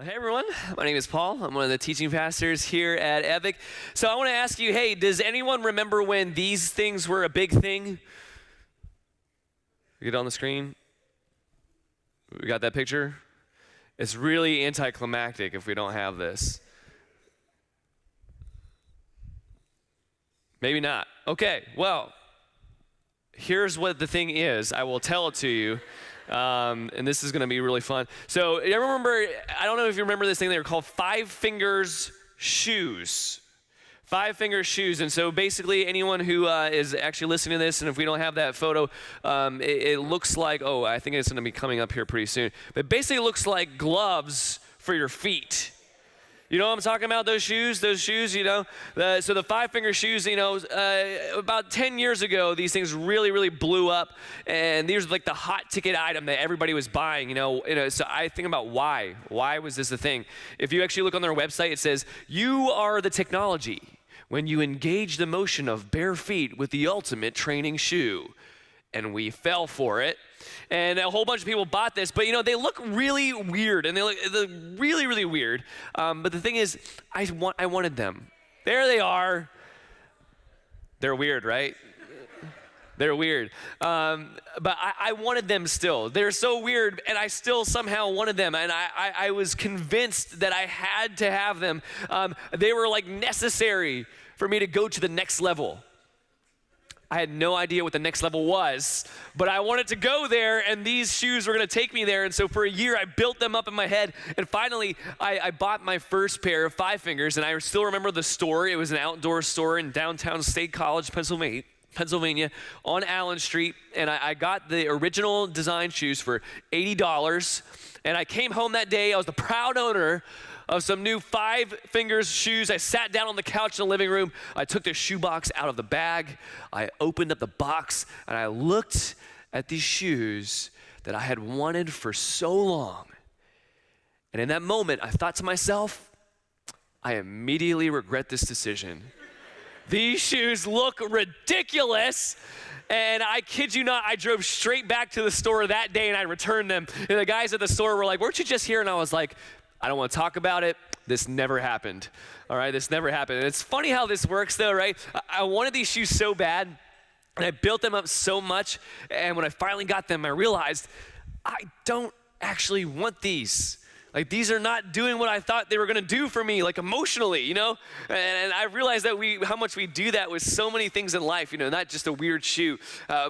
Hey everyone, my name is Paul. I'm one of the teaching pastors here at Epic. So I want to ask you, hey, does anyone remember when these things were a big thing? Get it on the screen? We got that picture? It's really anticlimactic if we don't have this. Maybe not. Okay, well, here's what the thing is. I will tell it to you. And this is going to be really fun. So you remember, I don't know if you remember this thing, they were called Five Fingers shoes. Five Finger shoes. And so basically anyone who is actually listening to this, and if we don't have that photo, it looks like, I think it's going to be coming up here pretty soon. But basically it looks like gloves for your feet. You know what I'm talking about, those shoes, you know? So the Five Finger shoes, you know, about 10 years ago, these things really blew up. And these were like the hot ticket item that everybody was buying, you know. So I think about why. Why was this a thing? If you actually look on their website, it says, you are the technology when you engage the motion of bare feet with the ultimate training shoe. And we fell for it. And a whole bunch of people bought this, but you know, they look really weird, and they look really weird. But the thing is, I wanted them. There they are. They're weird, right? They're weird. But I wanted them still. They're so weird, and I still somehow wanted them. And I was convinced that I had to have them. They were like necessary for me to go to the next level. I had no idea what the next level was, but I wanted to go there, and these shoes were going to take me there. And so for a year, I built them up in my head, and finally, I bought my first pair of Five Fingers, and I still remember the store. It was an outdoor store in downtown State College, Pennsylvania, on Allen Street, and I got the original design shoes for $80, and I came home that day. I was the proud owner of some new Five Fingers shoes. I sat down on the couch in the living room. I took the shoebox out of the bag. I opened up the box, and I looked at these shoes that I had wanted for so long. And in that moment, I thought to myself, I immediately regret this decision. These shoes look ridiculous. And I kid you not, I drove straight back to the store that day, and I returned them. And the guys at the store were like, weren't you just here? And I was like, I don't want to talk about it. This never happened. All right, this never happened. And it's funny how this works though, right? I wanted these shoes so bad, and I built them up so much, and when I finally got them, I realized I don't actually want these. Like, these are not doing what I thought they were going to do for me, like emotionally, you know? And I realized that how much we do that with so many things in life, you know, not just a weird shoe.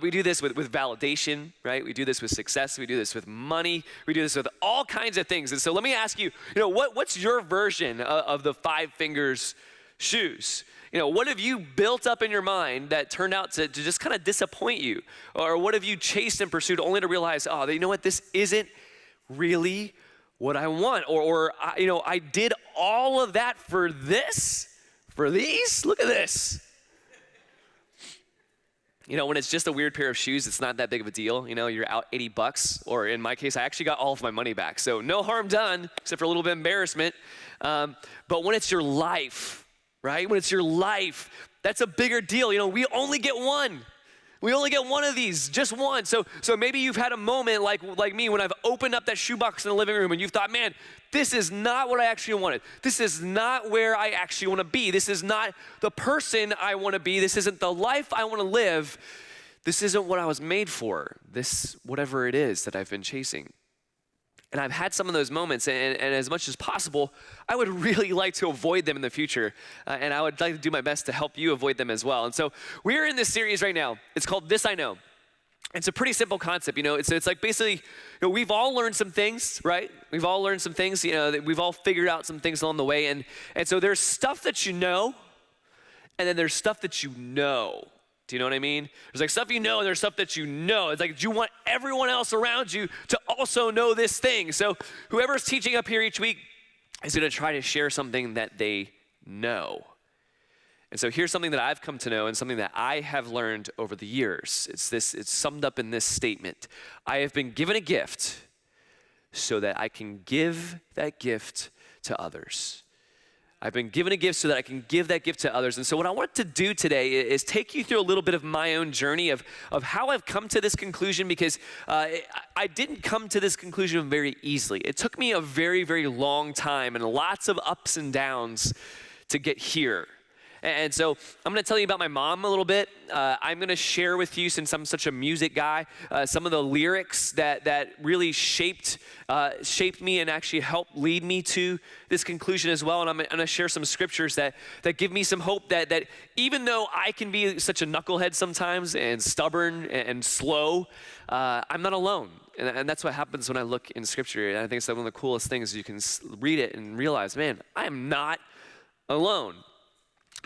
We do this with validation, right? We do this with success. We do this with money. We do this with all kinds of things. And so let me ask you, you know, what's your version of the Five Fingers shoes? You know, what have you built up in your mind that turned out to just kind of disappoint you? Or what have you chased and pursued only to realize, you know what, this isn't really what I want, or you know, I did all of that for this, for these. Look at this. You know, when it's just a weird pair of shoes, it's not that big of a deal. You know, you're out $80, or in my case, I actually got all of my money back. So no harm done, except for a little bit of embarrassment. But when it's your life, right? When it's your life, that's a bigger deal. You know, we only get one. We only get one of these, just one. So maybe you've had a moment like me when I've opened up that shoebox in the living room and you've thought, man, this is not what I actually wanted. This is not where I actually want to be. This is not the person I want to be. This isn't the life I want to live. This isn't what I was made for. This, whatever it is that I've been chasing. And I've had some of those moments, and as much as possible, I would really like to avoid them in the future, and I would like to do my best to help you avoid them as well. And so we're in this series right now. It's called This I Know. It's a pretty simple concept, you know. It's like basically, you know, we've all learned some things, right? We've all learned some things, you know, we've all figured out some things along the way, and so there's stuff that you know, and then there's stuff that you know. Do you know what I mean? There's like stuff you know, and there's stuff that you know. It's like you want everyone else around you to also know this thing. So whoever's teaching up here each week is going to try to share something that they know. And so here's something that I've come to know and something that I have learned over the years. It's summed up in this statement. I have been given a gift so that I can give that gift to others. I've been given a gift so that I can give that gift to others. And so what I want to do today is take you through a little bit of my own journey of how I've come to this conclusion, because I didn't come to this conclusion very easily. It took me a very, very long time and lots of ups and downs to get here. And so I'm going to tell you about my mom a little bit. I'm going to share with you, since I'm such a music guy, some of the lyrics that really shaped me and actually helped lead me to this conclusion as well. And I'm going to share some scriptures that give me some hope that even though I can be such a knucklehead sometimes and stubborn and slow, I'm not alone. And that's what happens when I look in scripture. And I think it's one of the coolest things. You can read it and realize, man, I am not alone.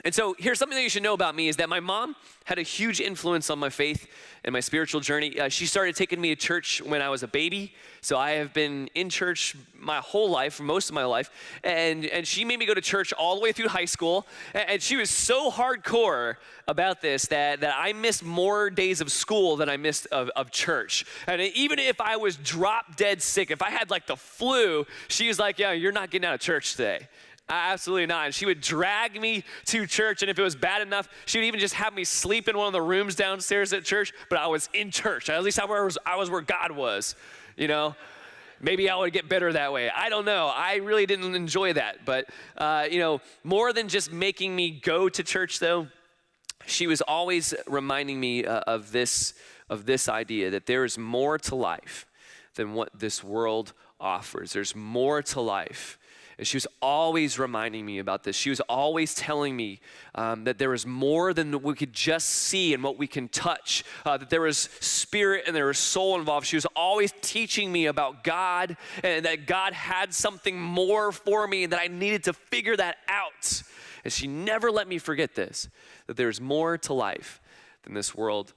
And so here's something that you should know about me, is that my mom had a huge influence on my faith and my spiritual journey. She started taking me to church when I was a baby. So I have been in church my whole life, most of my life. And she made me go to church all the way through high school. And she was so hardcore about this that I missed more days of school than I missed of church. And even if I was drop dead sick, if I had like the flu, she was like, yeah, you're not getting out of church today. Absolutely not. And she would drag me to church, and if it was bad enough, she would even just have me sleep in one of the rooms downstairs at church, but I was in church. At least I was where God was, you know? Maybe I would get better that way. I don't know. I really didn't enjoy that. But, more than just making me go to church, though, she was always reminding me of this idea that there is more to life than what this world offers. There's more to life. And she was always reminding me about this. She was always telling me that there was more than what we could just see and what we can touch, that there was spirit and there was soul involved. She was always teaching me about God, and that God had something more for me, and that I needed to figure that out. And she never let me forget this, that there's more to life than this world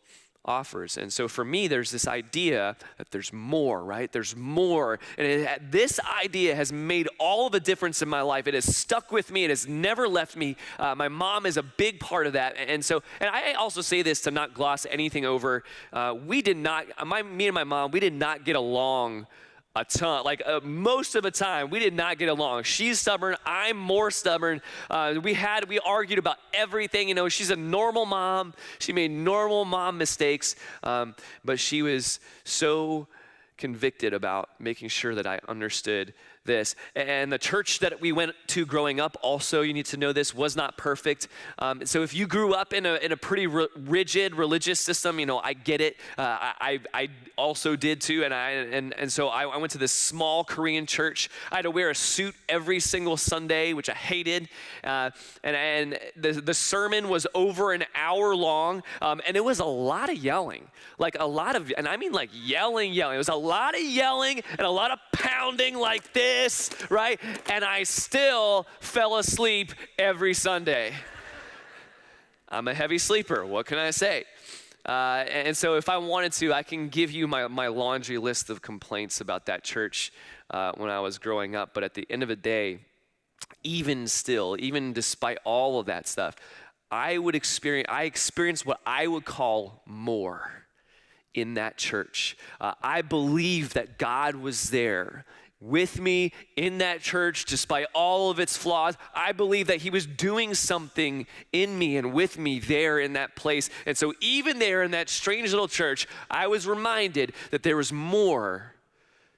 offers. And so for me, there's this idea that there's more, right? There's more. And this idea has made all the difference in my life. It has stuck with me. It has never left me. My mom is a big part of that. And I also say this to not gloss anything over. Me and my mom, we did not get along a ton. Most of the time, we did not get along. She's stubborn. I'm more stubborn. We argued about everything. She's a normal mom. She made normal mom mistakes, but she was so convicted about making sure that I understood this. And the church that we went to growing up, also, you need to know this, was not perfect. So if you grew up in a pretty rigid religious system, I get it. I also did too, and so I went to this small Korean church. I had to wear a suit every single Sunday, which I hated. And the sermon was over an hour long, and it was a lot of yelling, and I mean yelling. It was a lot of yelling and a lot of pounding like this, right? And I still fell asleep every Sunday. I'm a heavy sleeper. What can I say? And so if I wanted to, I can give you my laundry list of complaints about that church when I was growing up. But at the end of the day, even despite all of that stuff, I experienced what I would call more in that church. I believe that God was there with me in that church, despite all of its flaws. I believe that he was doing something in me and with me there in that place. And so even there in that strange little church, I was reminded that there was more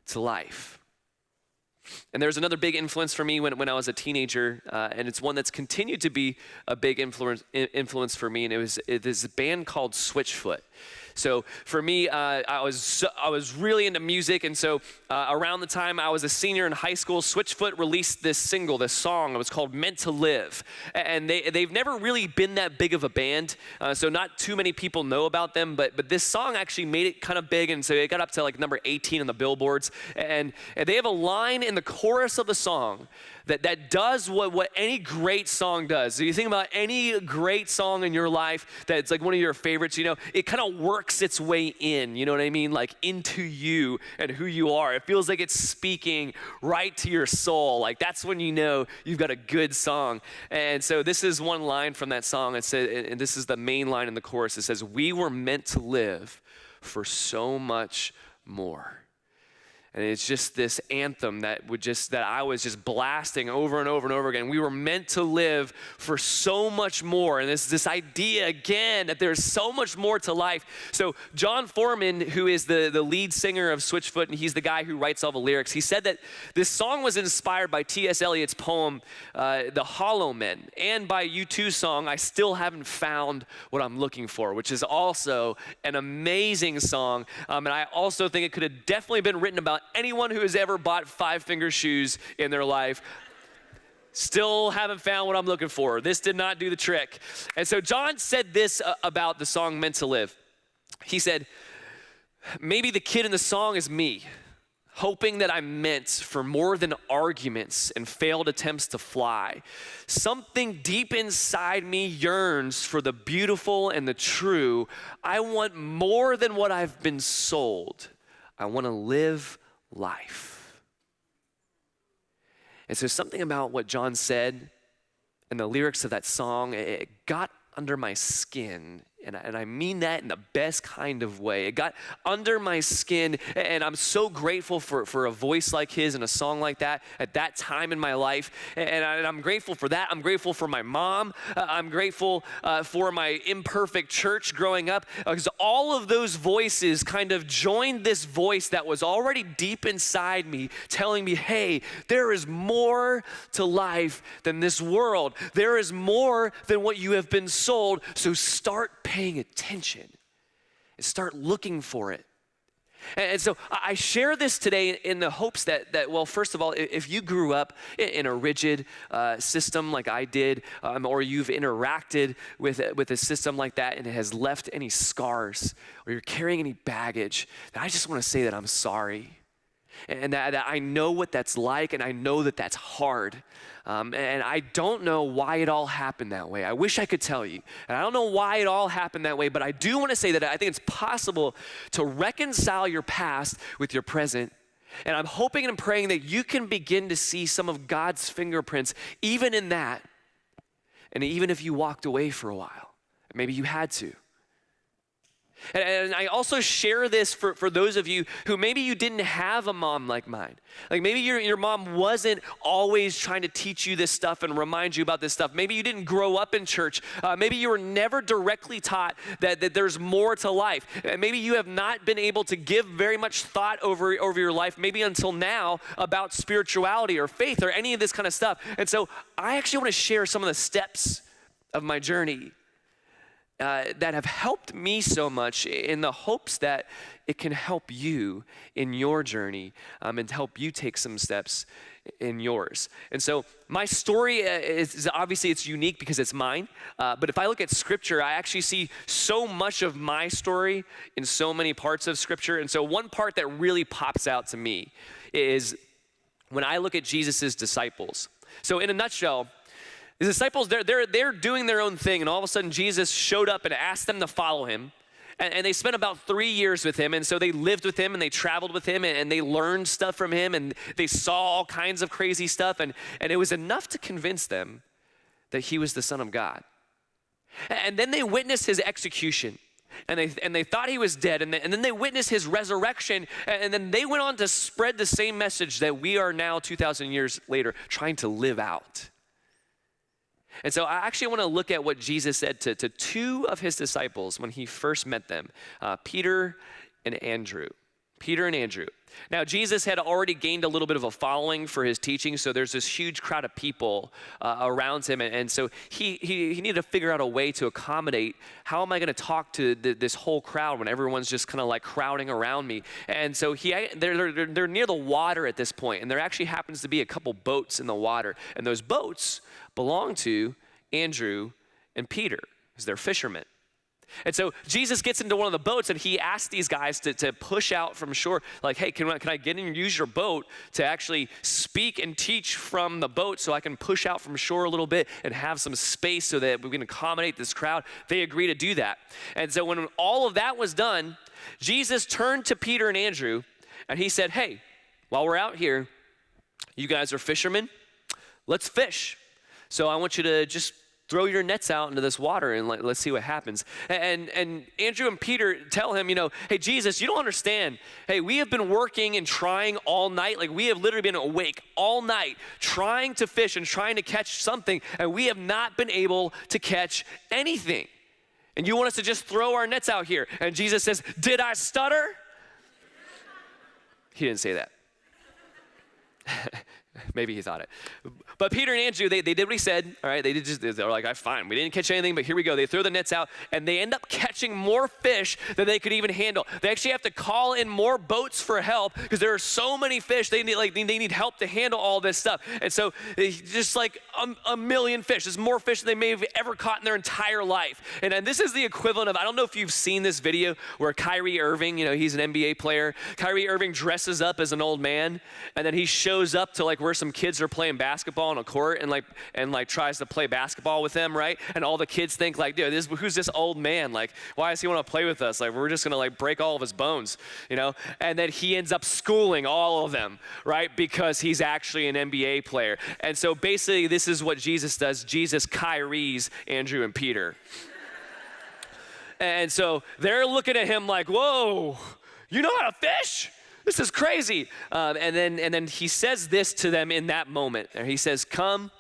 to life. And there's another big influence for me when I was a teenager, and it's one that's continued to be a big influence for me, and it is a band called Switchfoot. So for me, I was really into music, and so around the time I was a senior in high school, Switchfoot released this song. It was called Meant to Live, and they've never really been that big of a band, so not too many people know about them, but this song actually made it kind of big, and so it got up to number 18 on the billboards, and they have a line in the chorus of the song that does what any great song does. So you think about any great song in your life that's one of your favorites, it kind of works its way in, you know what I mean? Into you and who you are. It feels like it's speaking right to your soul. That's when you know you've got a good song. And so this is one line from that song. It says, and this is the main line in the chorus. It says, "We were meant to live for so much more." And it's just this anthem that I was just blasting over and over and over again. We were meant to live for so much more. And this idea again that there's so much more to life. So John Foreman, who is the lead singer of Switchfoot, and he's the guy who writes all the lyrics, he said that this song was inspired by T.S. Eliot's poem, The Hollow Men, and by U2's song, I Still Haven't Found What I'm Looking For, which is also an amazing song. And I also think it could have definitely been written about anyone who has ever bought Five Finger shoes in their life. Still haven't found what I'm looking for. This did not do the trick. And so John said this about the song Meant to Live. He said, maybe the kid in the song is me, hoping that I'm meant for more than arguments and failed attempts to fly. Something deep inside me yearns for the beautiful and the true. I want more than what I've been sold. I want to live life. And so something about what John said and the lyrics of that song, it got under my skin. And I mean that in the best kind of way. It got under my skin, and I'm so grateful for a voice like his and a song like that at that time in my life. And I'm grateful for that. I'm grateful for my mom. I'm grateful for my imperfect church growing up, because all of those voices kind of joined this voice that was already deep inside me, telling me, hey, there is more to life than this world. There is more than what you have been sold, so start paying attention and start looking for it. And so I share this today in the hopes that well, first of all, if you grew up in a rigid system like I did, or you've interacted with a system like that and it has left any scars, or you're carrying any baggage, I just want to say that I'm sorry. And that I know what that's like, and I know that that's hard. And I don't know why it all happened that way. I wish I could tell you. And I don't know why it all happened that way, but I do want to say that I think it's possible to reconcile your past with your present. And I'm hoping and praying that you can begin to see some of God's fingerprints even in that. And even if you walked away for a while, maybe you had to. And I also share this for those of you who maybe you didn't have a mom like mine. Like maybe your mom wasn't always trying to teach you this stuff and remind you about this stuff. Maybe you didn't grow up in church. Maybe you were never directly taught that there's more to life. Maybe you have not been able to give very much thought over your life, maybe until now, about spirituality or faith or any of this kind of stuff. And so I actually want to share some of the steps of my journey that have helped me so much, in the hopes that it can help you in your journey and help you take some steps in yours. And so my story is obviously it's unique because it's mine, but if I look at Scripture, I actually see so much of my story in so many parts of Scripture. And so one part that really pops out to me is when I look at Jesus's disciples. So in a nutshell, the disciples, they're doing their own thing, and all of a sudden Jesus showed up and asked them to follow him. And they spent about 3 years with him, and so they lived with him, and they traveled with him, and they learned stuff from him, and they saw all kinds of crazy stuff, and it was enough to convince them that he was the Son of God. And then they witnessed his execution, and they thought he was dead, and then they witnessed his resurrection, and then they went on to spread the same message that we are now 2,000 years later trying to live out. And so I actually want to look at what Jesus said to two of his disciples when he first met them, Peter and Andrew. Peter and Andrew. Now, Jesus had already gained a little bit of a following for his teaching, so there's this huge crowd of people around him, and so he needed to figure out a way to accommodate, how am I going to talk to this whole crowd when everyone's just kind of like crowding around me? And so they're near the water at this point, and there actually happens to be a couple boats in the water, and those boats belong to Andrew and Peter, because they're fishermen. And so Jesus gets into one of the boats, and he asks these guys to push out from shore, like, hey, can I get in and use your boat to actually speak and teach from the boat so I can push out from shore a little bit and have some space so that we can accommodate this crowd? They agree to do that. And so when all of that was done, Jesus turned to Peter and Andrew, and he said, hey, while we're out here, you guys are fishermen, let's fish. So I want you to just throw your nets out into this water and let's see what happens. And Andrew and Peter tell him, hey, Jesus, you don't understand. Hey, we have been working and trying all night. Like, we have literally been awake all night trying to fish and trying to catch something, and we have not been able to catch anything. And you want us to just throw our nets out here? And Jesus says, did I stutter? He didn't say that. Maybe he thought it. But Peter and Andrew, they did what he said, all right? They were like, fine, we didn't catch anything, but here we go. They throw the nets out, and they end up catching more fish than they could even handle. They actually have to call in more boats for help because there are so many fish. They need help to handle all this stuff. And so just like a million fish. There's more fish than they may have ever caught in their entire life. And this is the equivalent of, I don't know if you've seen this video where Kyrie Irving, he's an NBA player. Kyrie Irving dresses up as an old man, and then he shows up to where some kids are playing basketball on a court and tries to play basketball with them, right? And all the kids think dude, who's this old man? Why does he want to play with us? We're just gonna break all of his bones, And then he ends up schooling all of them, right? Because he's actually an NBA player. And so basically this is what Jesus does. Jesus Kyries Andrew and Peter. And so they're looking at him like, whoa, you know how to fish? This is crazy. And then he says this to them in that moment. He says, come.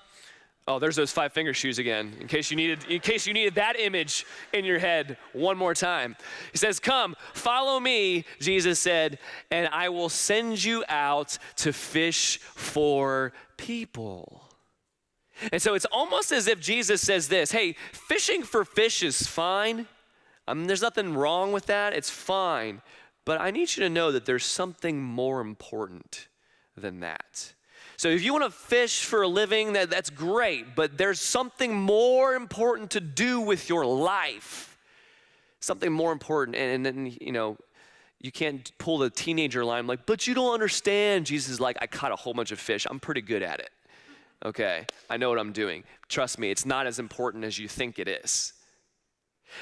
Oh, there's those 5 finger shoes again, in case you needed that image in your head one more time. He says, come, follow me, Jesus said, and I will send you out to fish for people. And so it's almost as if Jesus says this, hey, fishing for fish is fine. There's nothing wrong with that. It's fine. But I need you to know that there's something more important than that. So if you want to fish for a living, that's great, but there's something more important to do with your life. Something more important. And then, you can't pull the teenager line but you don't understand. Jesus is like, I caught a whole bunch of fish. I'm pretty good at it. Okay, I know what I'm doing. Trust me, it's not as important as you think it is.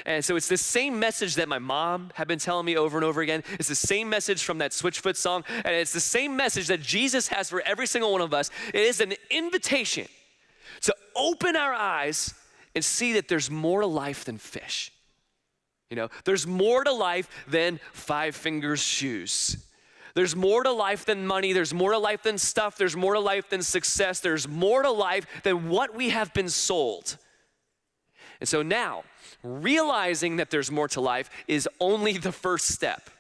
And so it's the same message that my mom had been telling me over and over again. It's the same message from that Switchfoot song. And it's the same message that Jesus has for every single one of us. It is an invitation to open our eyes and see that there's more to life than fish. There's more to life than 5 fingers shoes. There's more to life than money. There's more to life than stuff. There's more to life than success. There's more to life than what we have been sold. And so now, realizing that there's more to life is only the first step.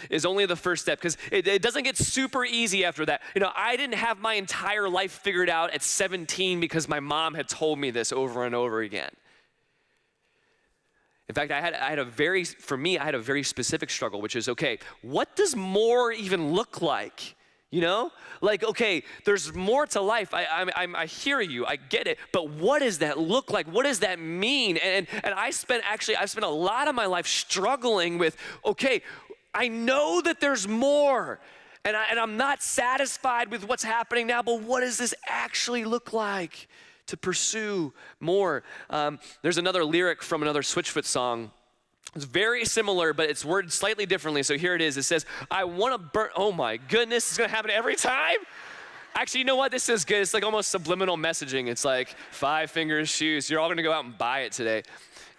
Because it doesn't get super easy after that. I didn't have my entire life figured out at 17 because my mom had told me this over and over again. In fact, I had a very specific struggle, which is, okay, what does more even look like? Okay, there's more to life. I hear you, I get it, but what does that look like? What does that mean? And I've spent a lot of my life struggling with, okay, I know that there's more, and I'm not satisfied with what's happening now, but what does this actually look like to pursue more? There's another lyric from another Switchfoot song. It's very similar, but it's worded slightly differently. So here it is. It says, I want to burn. Oh my goodness, it's going to happen every time? Actually, you know what? This is good. It's almost subliminal messaging. It's 5 fingers shoes. You're all going to go out and buy it today.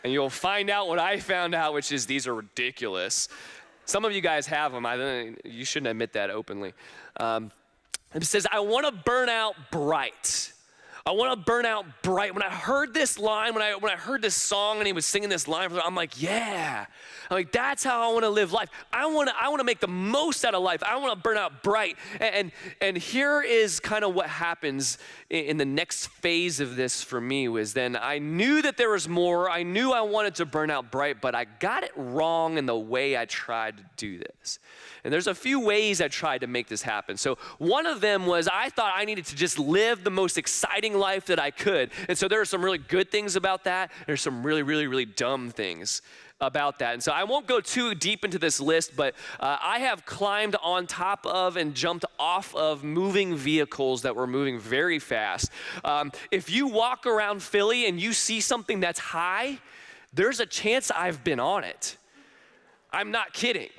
And you'll find out what I found out, which is these are ridiculous. Some of you guys have them. You shouldn't admit that openly. It says, I want to burn out bright. I want to burn out bright. When I heard this line, when I heard this song and he was singing this line, I'm like, yeah. I'm like, that's how I want to live life. I want to make the most out of life. I want to burn out bright. And here is kind of what happens in the next phase of this for me was then I knew that there was more. I knew I wanted to burn out bright, but I got it wrong in the way I tried to do this. And there's a few ways I tried to make this happen. So one of them was I thought I needed to just live the most exciting life that I could. And so there are some really good things about that. There's some really, really, really dumb things about that. And so I won't go too deep into this list, but I have climbed on top of and jumped off of moving vehicles that were moving very fast. If you walk around Philly and you see something that's high, there's a chance I've been on it. I'm not kidding.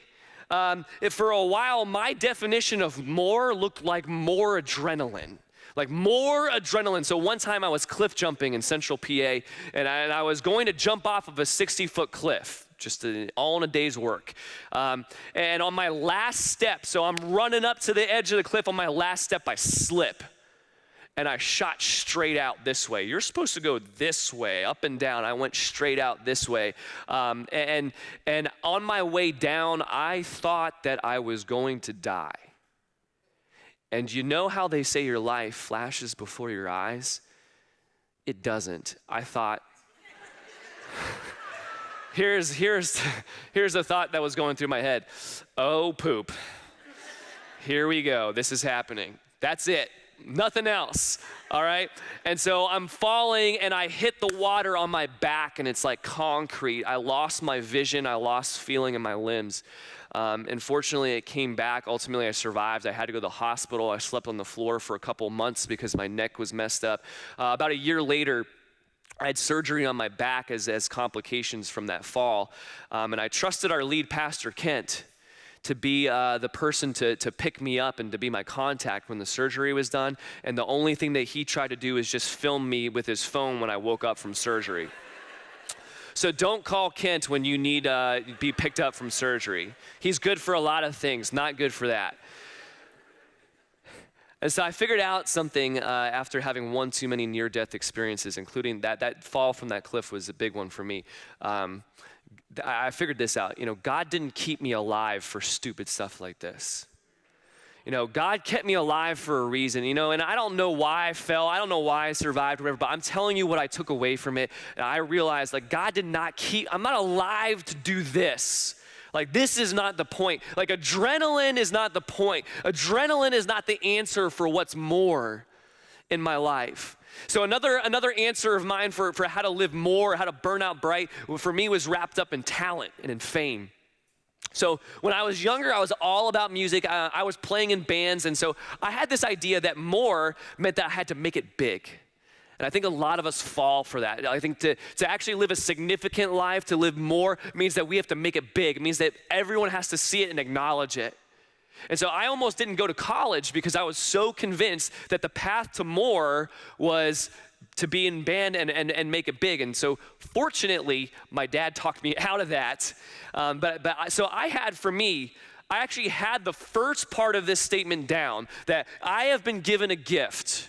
If for a while, my definition of more looked like more adrenaline. Like more adrenaline. So one time I was cliff jumping in central PA, and I was going to jump off of a 60-foot cliff, just all in a day's work. And on my last step, so I'm running up to the edge of the cliff, on my last step I slip. And I shot straight out this way. You're supposed to go this way, up and down. I went straight out this way. And on my way down, I thought that I was going to die. And you know how they say your life flashes before your eyes? It doesn't. I thought, here's a thought that was going through my head. Oh, poop. Here we go. This is happening. That's it. Nothing else, all right? And so I'm falling and I hit the water on my back and it's like concrete. I lost my vision. I lost feeling in my limbs. And fortunately, it came back. Ultimately, I survived. I had to go to the hospital. I slept on the floor for a couple months because my neck was messed up. About a year later, I had surgery on my back as complications from that fall. And I trusted our lead pastor, Kent, to be the person to pick me up and to be my contact when the surgery was done. And the only thing that he tried to do is just film me with his phone when I woke up from surgery. So don't call Kent when you need to be picked up from surgery. He's good for a lot of things, not good for that. And so I figured out something after having one too many near-death experiences, including that fall from that cliff was a big one for me. I figured this out. God didn't keep me alive for stupid stuff like this. God kept me alive for a reason, and I don't know why I fell. I don't know why I survived, whatever, but I'm telling you what I took away from it. And I realized, God did not I'm not alive to do this. This is not the point. Adrenaline is not the point. Adrenaline is not the answer for what's more in my life. So another answer of mine for how to live more, how to burn out bright, for me was wrapped up in talent and in fame. So when I was younger, I was all about music. I was playing in bands, and so I had this idea that more meant that I had to make it big. And I think a lot of us fall for that. I think to actually live a significant life, to live more, means that we have to make it big. It means that everyone has to see it and acknowledge it. And so I almost didn't go to college because I was so convinced that the path to more was to be in band and make it big. And so fortunately, my dad talked me out of that. So I actually had the first part of this statement down, that I have been given a gift.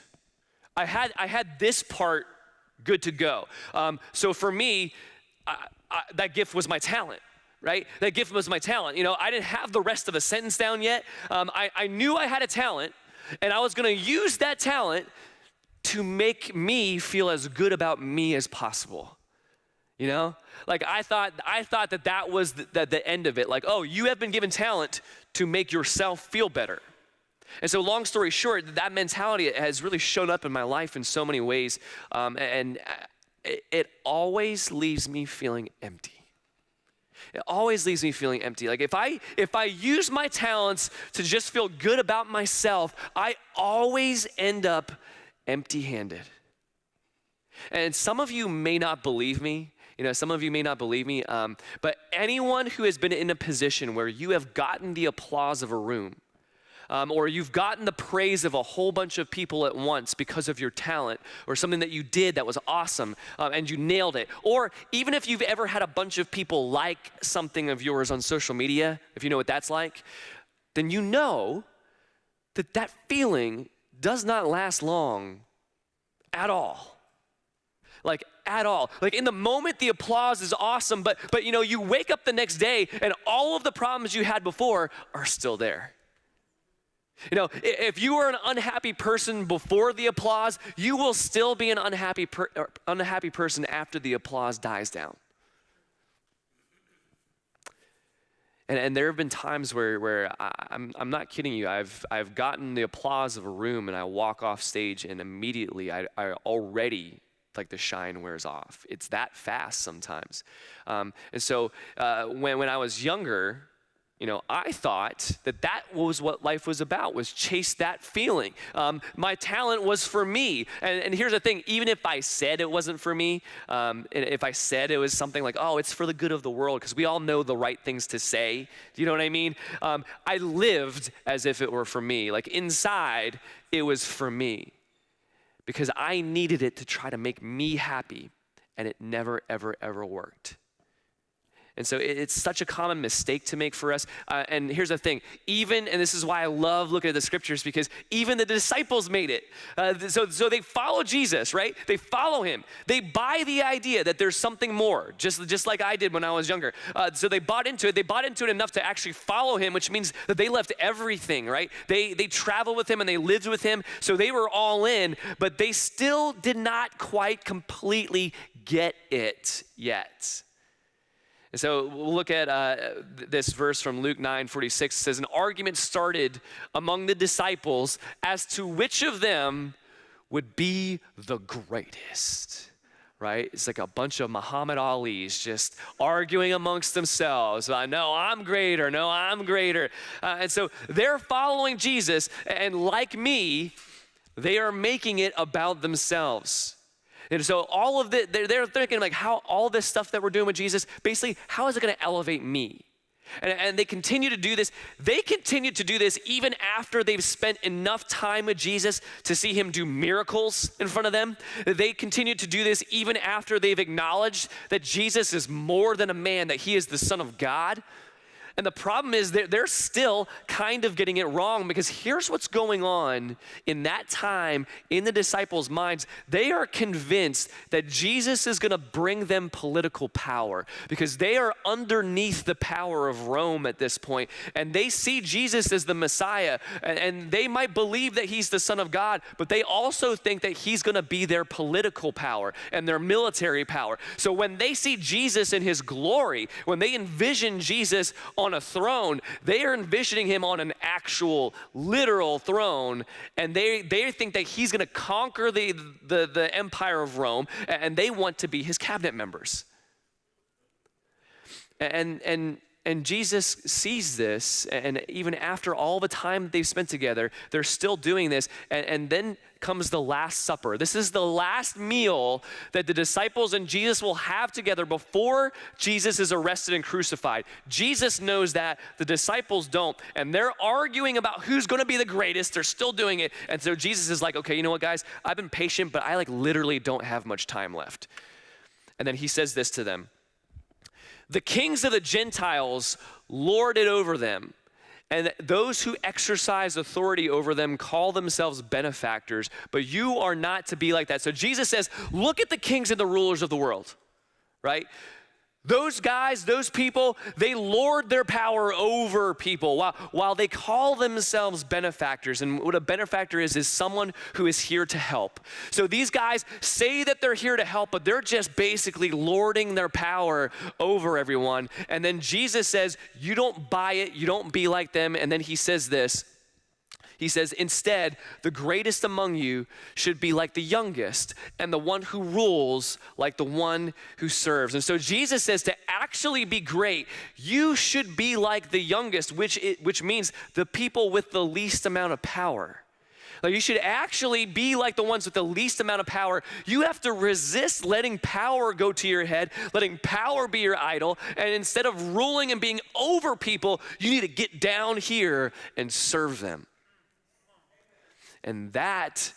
I had this part good to go. So for me, that gift was my talent. Right? That gift was my talent. I didn't have the rest of the sentence down yet. I knew I had a talent, and I was going to use that talent to make me feel as good about me as possible. I thought that was the end of it. Oh, you have been given talent to make yourself feel better. And so long story short, that mentality has really shown up in my life in so many ways. And it always leaves me feeling empty. It always leaves me feeling empty. If I use my talents to just feel good about myself, I always end up empty-handed. And some of you may not believe me. But anyone who has been in a position where you have gotten the applause of a room, or you've gotten the praise of a whole bunch of people at once because of your talent or something that you did that was awesome, and you nailed it. Or even if you've ever had a bunch of people like something of yours on social media, if you know what that's like, then you know that feeling does not last long at all. At all. In the moment, the applause is awesome, but you wake up the next day and all of the problems you had before are still there. If you were an unhappy person before the applause, you will still be an unhappy person after the applause dies down. And there have been times where I'm not kidding you. I've gotten the applause of a room and I walk off stage and immediately I already the shine wears off. It's that fast sometimes. And so when I was younger, I thought that was what life was about, was chase that feeling. My talent was for me. And here's the thing, even if I said it wasn't for me, and if I said it was something like, oh, it's for the good of the world, because we all know the right things to say, do you know what I mean? I lived as if it were for me. Inside, it was for me. because I needed it to try to make me happy, and it never, ever, ever worked. And so it's such a common mistake to make for us. And here's the thing, and this is why I love looking at the scriptures, because even the disciples made it. So they follow Jesus, right? They follow him. They buy the idea that there's something more, just like I did when I was younger. So they bought into it. They bought into it enough to actually follow him, which means that they left everything, right? They traveled with him and they lived with him. So they were all in, but they still did not quite completely get it yet. And so we'll look at this verse from Luke 9:46. It says, an argument started among the disciples as to which of them would be the greatest, right? It's like a bunch of Muhammad Alis just arguing amongst themselves. No, I'm greater. No, I'm greater. And so they're following Jesus, and like me, they are making it about themselves. And so all of they're thinking like how all this stuff that we're doing with Jesus, basically, how is it going to elevate me? And they continue to do this. They continue to do this even after they've spent enough time with Jesus to see him do miracles in front of them. They continue to do this even after they've acknowledged that Jesus is more than a man, that he is the Son of God. And the problem is they're still kind of getting it wrong, because here's what's going on in that time in the disciples' minds. They are convinced that Jesus is going to bring them political power, because they are underneath the power of Rome at this point, and they see Jesus as the Messiah, and they might believe that he's the Son of God, but they also think that he's going to be their political power and their military power. So when they see Jesus in his glory, when they envision Jesus on a throne, they are envisioning him on an actual literal throne, and they think that he's going to conquer the empire of Rome, and they want to be his cabinet members. And Jesus sees this, and even after all the time they've spent together, they're still doing this, and then comes the Last Supper. This is the last meal that the disciples and Jesus will have together before Jesus is arrested and crucified. Jesus knows that, the disciples don't, and they're arguing about who's going to be the greatest. They're still doing it, and so Jesus is like, okay, you know what, guys? I've been patient, but I literally don't have much time left. And then he says this to them. The kings of the Gentiles lord it over them, and those who exercise authority over them call themselves benefactors, but you are not to be like that. So Jesus says, look at the kings and the rulers of the world, right? Those guys, those people, they lord their power over people while they call themselves benefactors. And what a benefactor is someone who is here to help. So these guys say that they're here to help, but they're just basically lording their power over everyone. And then Jesus says, you don't buy it, you don't be like them. And then he says this. He says, instead, the greatest among you should be like the youngest, and the one who rules like the one who serves. And so Jesus says to actually be great, you should be like the youngest, which means the people with the least amount of power. Like, you should actually be like the ones with the least amount of power. You have to resist letting power go to your head, letting power be your idol, and instead of ruling and being over people, you need to get down here and serve them. And that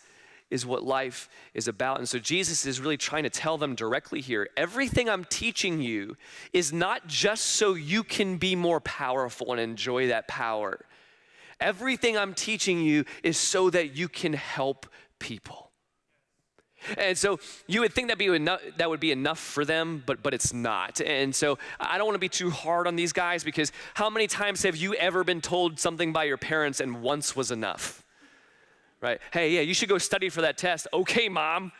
is what life is about. And so Jesus is really trying to tell them directly here, everything I'm teaching you is not just so you can be more powerful and enjoy that power. Everything I'm teaching you is so that you can help people. And so you would think that would be enough for them, but it's not. And so I don't want to be too hard on these guys, because how many times have you ever been told something by your parents and once was enough? Right? Hey, yeah, you should go study for that test. Okay, Mom.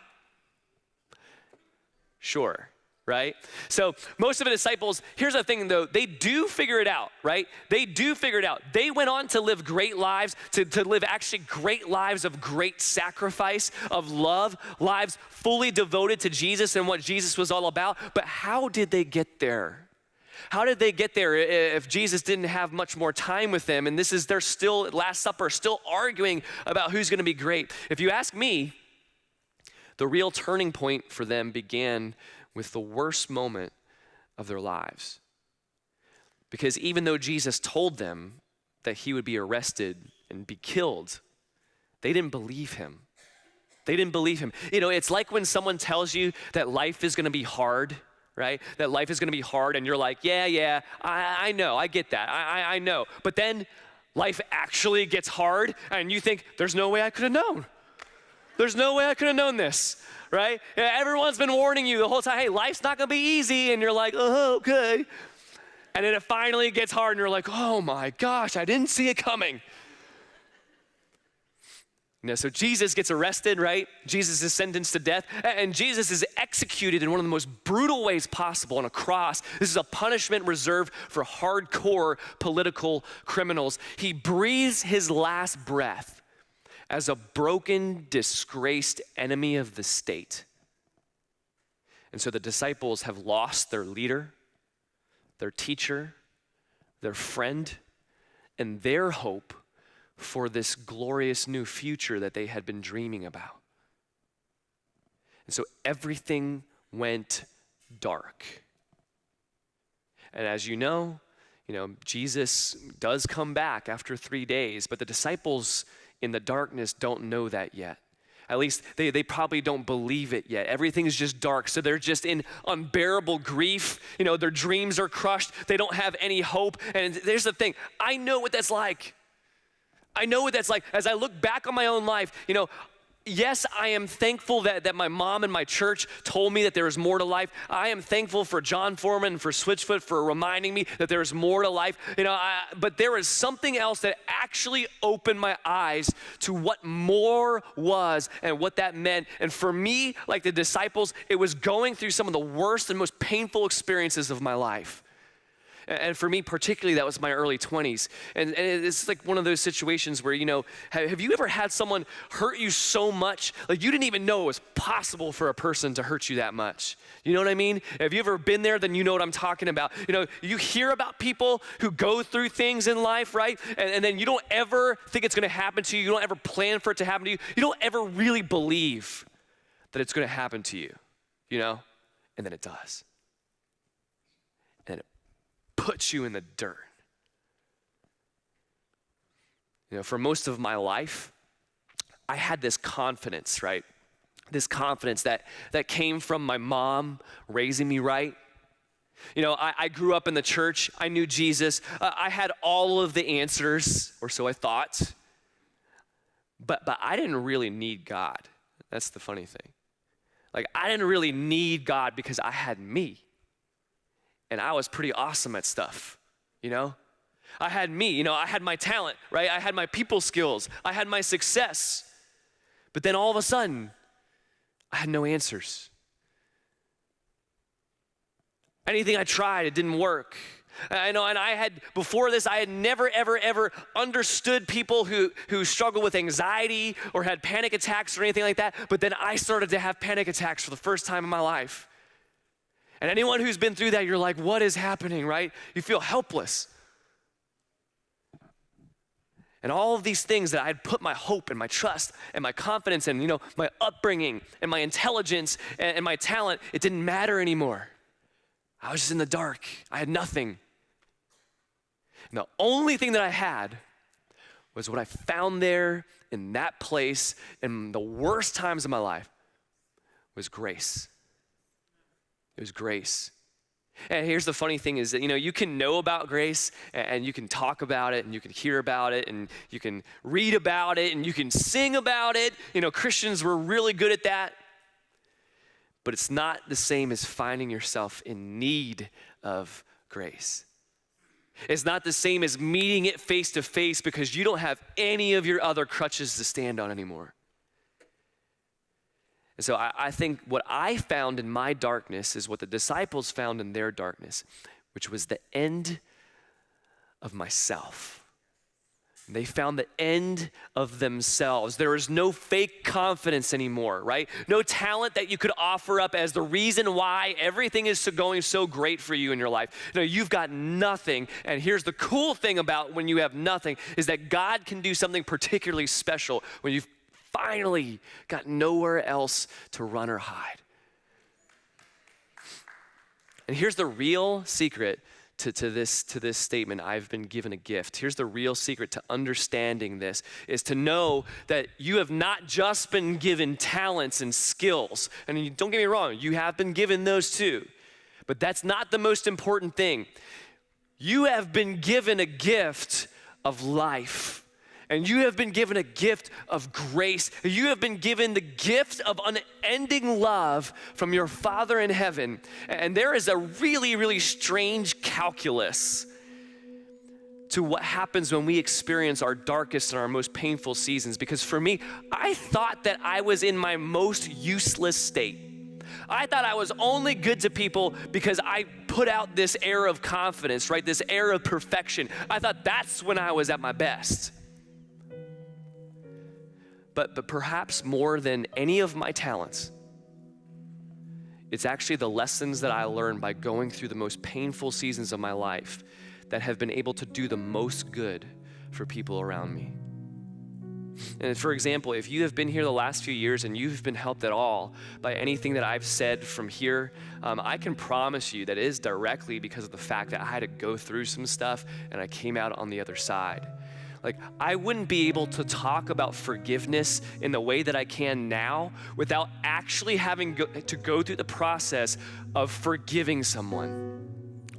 Sure, right? So most of the disciples, here's the thing though, they do figure it out, right? They do figure it out. They went on to live great lives, to live actually great lives of great sacrifice, of love, lives fully devoted to Jesus and what Jesus was all about. But how did they get there? How did they get there if Jesus didn't have much more time with them? And they're still at Last Supper, still arguing about who's going to be great. If you ask me, the real turning point for them began with the worst moment of their lives. Because even though Jesus told them that he would be arrested and be killed, they didn't believe him. They didn't believe him. You know, it's like when someone tells you that life is gonna be hard, right? That life is gonna be hard, and you're like, yeah, I know, I get that, I know. But then life actually gets hard, and you think, there's no way I could have known. There's no way I could have known this, right? Everyone's been warning you the whole time, hey, life's not gonna be easy, and you're like, oh, okay. And then it finally gets hard, and you're like, oh my gosh, I didn't see it coming. You know, so Jesus gets arrested, right? Jesus is sentenced to death, and Jesus is executed in one of the most brutal ways possible on a cross. This is a punishment reserved for hardcore political criminals. He breathes his last breath as a broken, disgraced enemy of the state. And so the disciples have lost their leader, their teacher, their friend, and their hope for this glorious new future that they had been dreaming about. And so everything went dark. And as you know, Jesus does come back after 3 days, but the disciples in the darkness don't know that yet. At least they probably don't believe it yet. Everything's just dark, so they're just in unbearable grief. Their dreams are crushed. They don't have any hope. And there's the thing, I know what that's like. I know what that's like. As I look back on my own life, yes, I am thankful that my mom and my church told me that there is more to life. I am thankful for John Foreman and for Switchfoot for reminding me that there is more to life. But there is something else that actually opened my eyes to what more was and what that meant. And for me, like the disciples, it was going through some of the worst and most painful experiences of my life. And for me particularly, that was my early 20s. And it's like one of those situations where, have you ever had someone hurt you so much, like you didn't even know it was possible for a person to hurt you that much? You know what I mean? Have you ever been there? Then you know what I'm talking about. You hear about people who go through things in life, right? And then you don't ever think it's gonna happen to you. You don't ever plan for it to happen to you. You don't ever really believe that it's gonna happen to you, and then it does. Puts you in the dirt. For most of my life, I had this confidence, right? This confidence that came from my mom raising me right. I grew up in the church. I knew Jesus. I had all of the answers, or so I thought. But I didn't really need God. That's the funny thing. Like, I didn't really need God because I had me. And I was pretty awesome at stuff, I had me, I had my talent, right? I had my people skills. I had my success. But then all of a sudden, I had no answers. Anything I tried, it didn't work. And before this, I had never, ever understood people who struggle with anxiety or had panic attacks or anything like that. But then I started to have panic attacks for the first time in my life. And anyone who's been through that, you're like, what is happening, right? You feel helpless. And all of these things that I had put my hope and my trust and my confidence in, my upbringing and my intelligence and my talent, it didn't matter anymore. I was just in the dark. I had nothing. And the only thing that I had was what I found there in that place in the worst times of my life was grace. It was grace. And here's the funny thing is that, you can know about grace and you can talk about it and you can hear about it and you can read about it and you can sing about it. Christians were really good at that. But it's not the same as finding yourself in need of grace. It's not the same as meeting it face to face because you don't have any of your other crutches to stand on anymore. And so I think what I found in my darkness is what the disciples found in their darkness, which was the end of myself. They found the end of themselves. There is no fake confidence anymore, right? No talent that you could offer up as the reason why everything is going so great for you in your life. You've got nothing. And here's the cool thing about when you have nothing is that God can do something particularly special when you've finally got nowhere else to run or hide. And here's the real secret to this statement, I've been given a gift. Here's the real secret to understanding this, is to know that you have not just been given talents and skills. And don't get me wrong, you have been given those too. But that's not the most important thing. You have been given a gift of life. And you have been given a gift of grace. You have been given the gift of unending love from your Father in heaven. And there is a really, really strange calculus to what happens when we experience our darkest and our most painful seasons. Because for me, I thought that I was in my most useless state. I thought I was only good to people because I put out this air of confidence, right? This air of perfection. I thought that's when I was at my best. But perhaps more than any of my talents, it's actually the lessons that I learned by going through the most painful seasons of my life that have been able to do the most good for people around me. And for example, if you have been here the last few years and you've been helped at all by anything that I've said from here, I can promise you that it is directly because of the fact that I had to go through some stuff and I came out on the other side. Like, I wouldn't be able to talk about forgiveness in the way that I can now without actually having to go through the process of forgiving someone.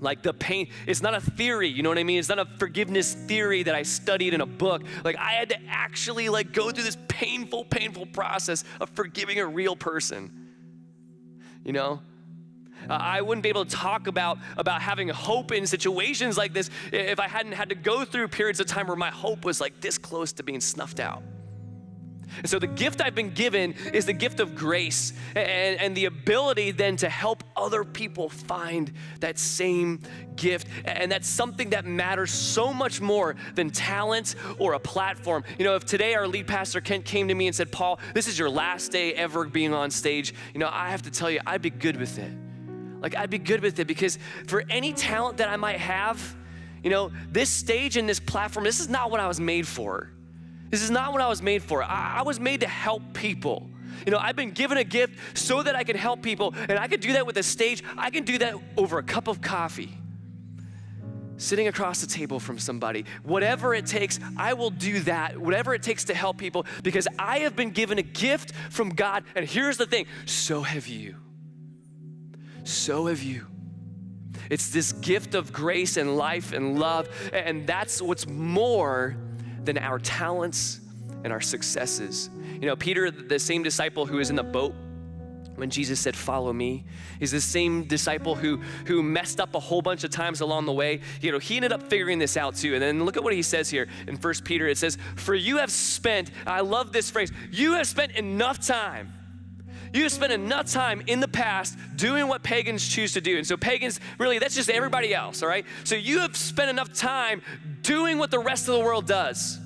Like, the pain, it's not a theory, you know what I mean? It's not a forgiveness theory that I studied in a book. Like, I had to actually go through this painful process of forgiving a real person, you know? I wouldn't be able to talk about having hope in situations like this if I hadn't had to go through periods of time where my hope was like this close to being snuffed out. And so the gift I've been given is the gift of grace and the ability then to help other people find that same gift. And that's something that matters so much more than talent or a platform. You know, if today our lead pastor Kent came to me and said, Paul, this is your last day ever being on stage, you know, I have to tell you, I'd be good with it. Like, I'd be good with it, because for any talent that I might have, you know, this stage and this platform, this is not what I was made for. This is not what I was made for. I was made to help people. You know, I've been given a gift so that I can help people, and I can do that with a stage. I can do that over a cup of coffee, sitting across the table from somebody. Whatever it takes, I will do that. Whatever it takes to help people, because I have been given a gift from God. And here's the thing, so have you. So have you. It's this gift of grace and life and love, and that's what's more than our talents and our successes. You know, Peter, the same disciple who was in the boat when Jesus said, follow me, is the same disciple who messed up a whole bunch of times along the way. You know, he ended up figuring this out too. And then look at what he says here in 1 Peter. It says, for you have spent, I love this phrase, you have spent enough time. You have spent enough time in the past doing what pagans choose to do. And so pagans, really, that's just everybody else, all right? So you have spent enough time doing what the rest of the world does.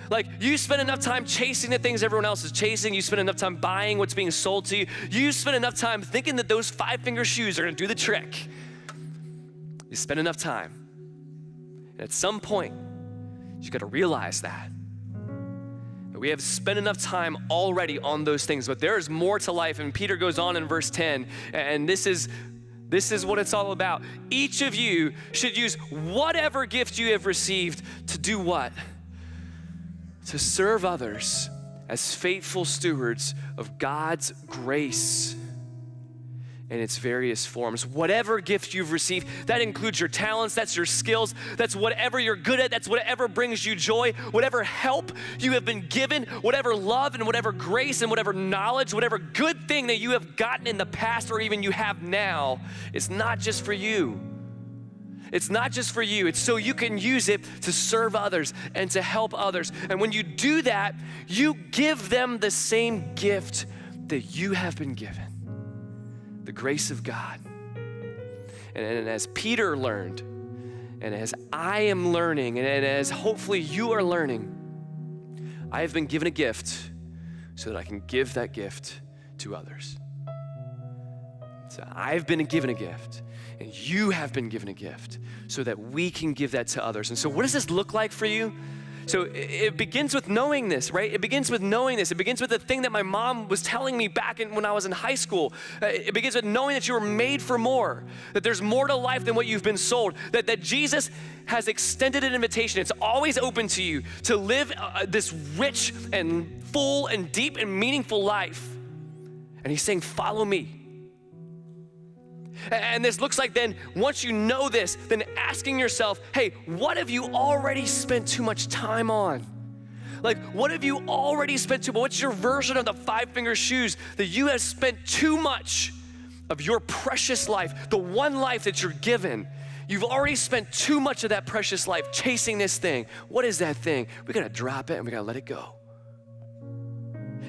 Like, you spend enough time chasing the things everyone else is chasing. You spend enough time buying what's being sold to you. You spend enough time thinking that those 5-finger shoes are gonna do the trick. You spend enough time. And at some point, you gotta realize that we have spent enough time already on those things, but there is more to life. And Peter goes on in verse 10, and this is what it's all about. Each of you should use whatever gift you have received to do what? To serve others as faithful stewards of God's grace in its various forms. Whatever gift you've received, that includes your talents, that's your skills, that's whatever you're good at, that's whatever brings you joy, whatever help you have been given, whatever love and whatever grace and whatever knowledge, whatever good thing that you have gotten in the past or even you have now, it's not just for you. It's not just for you. It's so you can use it to serve others and to help others. And when you do that, you give them the same gift that you have been given. The grace of God. And as Peter learned, and as I am learning, and as hopefully you are learning, I have been given a gift so that I can give that gift to others. So I've been given a gift, and you have been given a gift so that we can give that to others. And so what does this look like for you? So it begins with knowing this, right? It begins with knowing this. It begins with the thing that my mom was telling me back when I was in high school. It begins with knowing that you were made for more, that there's more to life than what you've been sold, that Jesus has extended an invitation. It's always open to you to live this rich and full and deep and meaningful life. And he's saying, follow me. And this looks like then, once you know this, then asking yourself, hey, what have you already spent too much time on? Like, what have you already spent too much? What's your version of the five-finger shoes that you have spent too much of your precious life, the one life that you're given? You've already spent too much of that precious life chasing this thing. What is that thing? We gotta drop it and we gotta let it go.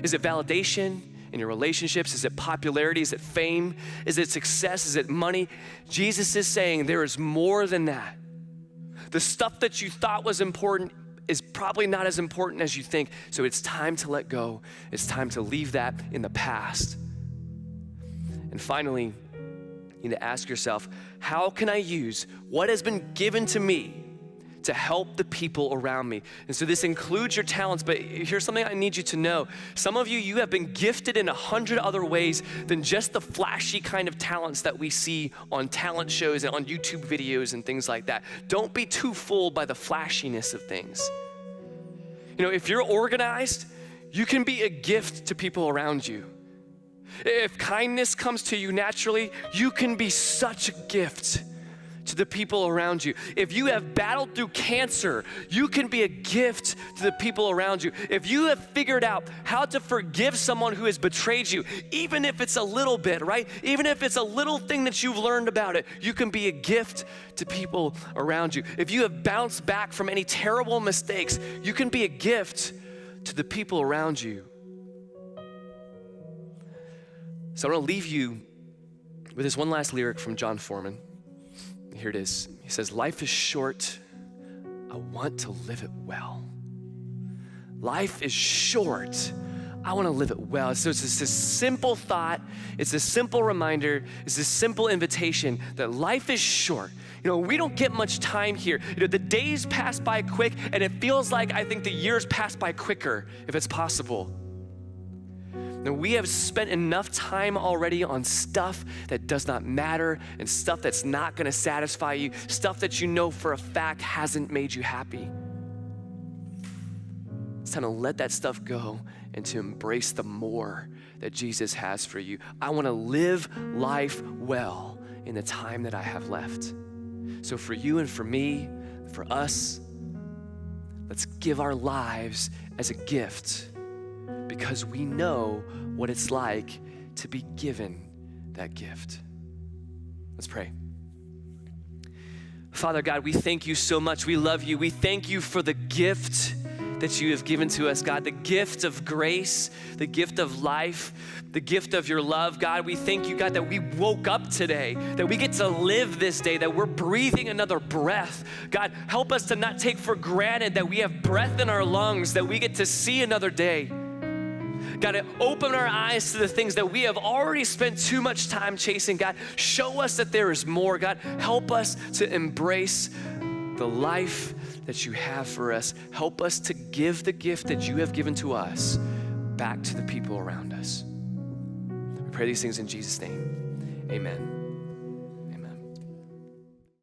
Is it validation in your relationships? Is it popularity? Is it fame? Is it success? Is it money? Jesus is saying there is more than that. The stuff that you thought was important is probably not as important as you think. So it's time to let go. It's time to leave that in the past. And finally, you need to ask yourself, how can I use what has been given to me to help the people around me? And so this includes your talents, but here's something I need you to know. Some of you have been gifted in 100 other ways than just the flashy kind of talents that we see on talent shows and on YouTube videos and things like that. Don't be too fooled by the flashiness of things. You know, if you're organized, you can be a gift to people around you. If kindness comes to you naturally, you can be such a gift to the people around you. If you have battled through cancer, you can be a gift to the people around you. If you have figured out how to forgive someone who has betrayed you, even if it's a little bit, right? Even if it's a little thing that you've learned about it, you can be a gift to people around you. If you have bounced back from any terrible mistakes, you can be a gift to the people around you. So I want to leave you with this one last lyric from John Foreman. Here it is. He says, life is short. I want to live it well. Life is short. I want to live it well. So it's this simple thought. It's a simple reminder. It's a simple invitation that life is short. You know, we don't get much time here. You know, the days pass by quick, and it feels like I think the years pass by quicker, if it's possible. Now, we have spent enough time already on stuff that does not matter and stuff that's not gonna satisfy you, stuff that you know for a fact hasn't made you happy. It's time to let that stuff go and to embrace the more that Jesus has for you. I wanna live life well in the time that I have left. So for you and for me, for us, let's give our lives as a gift, because we know what it's like to be given that gift. Let's pray. Father God, we thank you so much. We love you. We thank you for the gift that you have given to us, God, the gift of grace, the gift of life, the gift of your love. God, we thank you, God, that we woke up today, that we get to live this day, that we're breathing another breath. God, help us to not take for granted that we have breath in our lungs, that we get to see another day. God, open our eyes to the things that we have already spent too much time chasing. God, show us that there is more. God, help us to embrace the life that you have for us. Help us to give the gift that you have given to us back to the people around us. We pray these things in Jesus' name. Amen.